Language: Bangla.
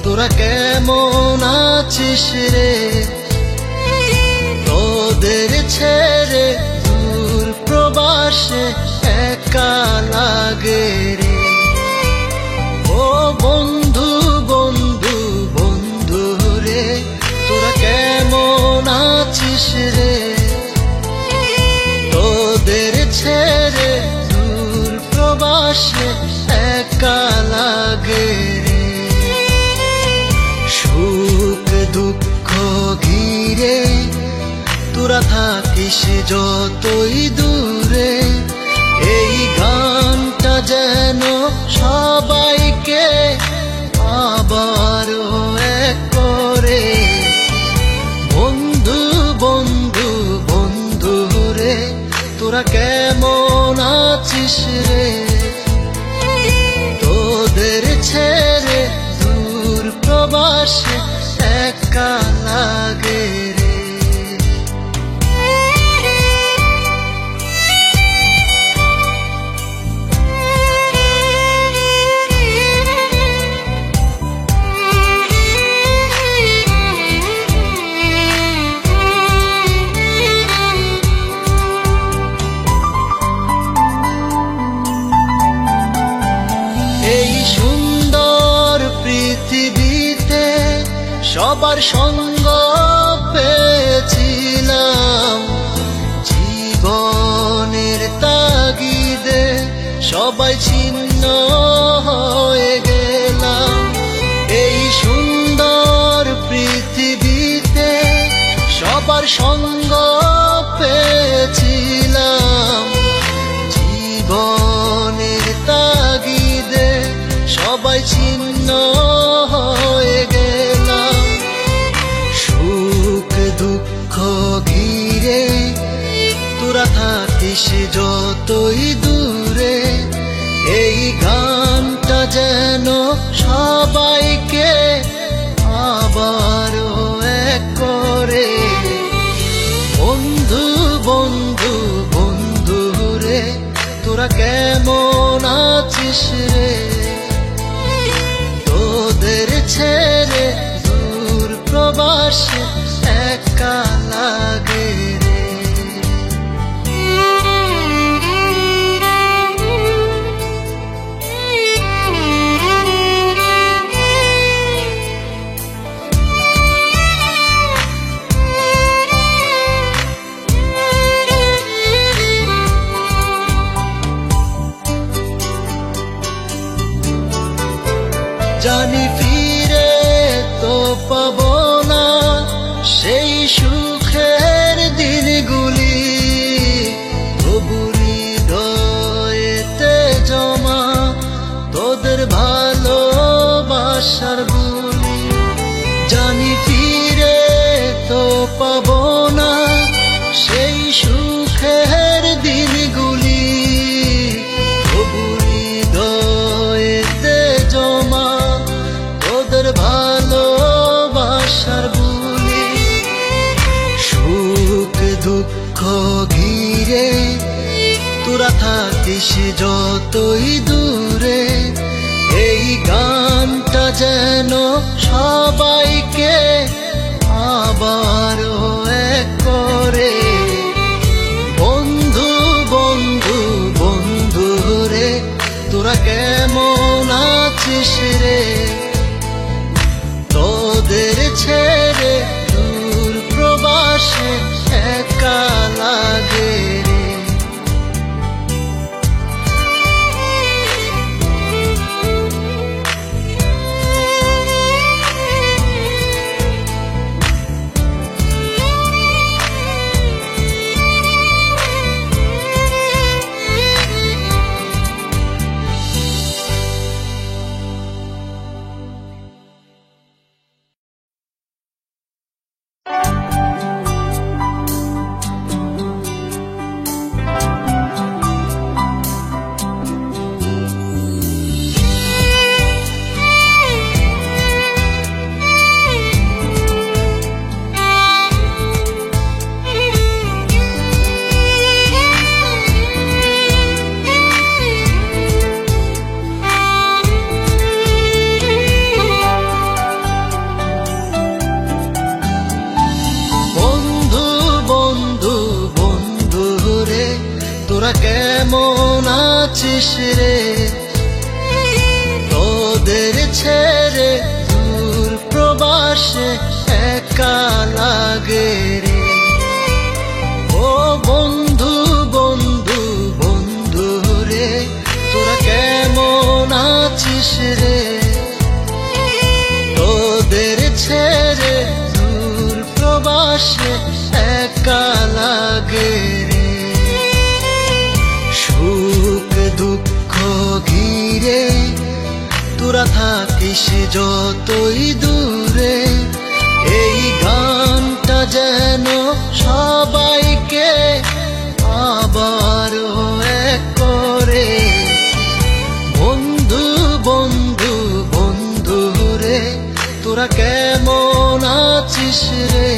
তোরা কেমন আছিস রে, তোদের ছেড়ে দূর প্রবাসে একা লাগে রে। ও বন্ধু বন্ধু বন্ধু রে, তোরা কেমন আছিস রে, তোদের ছেড়ে দূর প্রবাসে একা লাগে রে। সুখ দুঃখ ঘিরে তোরা থাকিস যতই দূরে, এই গানটা যেন সবাইকে আবার এক করে। বন্ধু বন্ধু বন্ধু রে, তোরা কেমন আছিস রে, তোদের ছেড়ে দূর প্রবাসে একা লাগে রে। এই সুন্দর পৃথিবীতে সবার সঙ্গ পেয়েছিলাম, জীবনের তাগিদে সবাই ছিন্ন হয়ে গেলাম। এই সুন্দর পৃথিবীতে সবার সঙ্গ পেয়েছিলাম, জীবনের তাগিদে সবাই ছিন্ন হয়ে গেলাম। সুখ দুঃখ ঘিরে তোরা থাকিস যতই দূরে, এই গানটা যেন সবাইকে আবার এক করে। বন্ধু বন্ধু বন্ধু রে, তোরা কেমন আছিস রে, তোদের ছেড়ে দূর প্রবাসে একা লাগে রে। জানি ফিরে তো পাবো না সেই সুখের দিনগুলি, তবু হৃদয়েতে জমা তোদের ভালোবাসার বুলি। জানি ফিরে তো পাবো না সেই সুখের দিনগুলি, তবু হৃদয়েতে জমা তোদের ভালোবাসার বুলি। সুখ দুঃখ ঘিরে তোরা থাকিস যতই দূরে, এই গানটা যেন সবাইকে আবার এক করে। বন্ধু বন্ধু বন্ধু রে, তোরা কেমন আছিস রে, তোদের ছেড়ে দূর প্রবাসে একা লাগে রে। তোরা কেমন আছিস রে? তোদের ছেড়ে দূর প্রবাসে একা লাগে রে। ও বন্ধু বন্ধু বন্ধু রে, তোরা কেমন আছিস রে? তোদের ছেড়ে দূর প্রবাসে একা লাগে রে। সুখ দুঃখ ঘিরে তোরা থাকিস যতই দূরে, এই গানটা যেন সবাইকে আবার এক করে। বন্ধু বন্ধু বন্ধু রে, তোরা কেমন আছিস রে?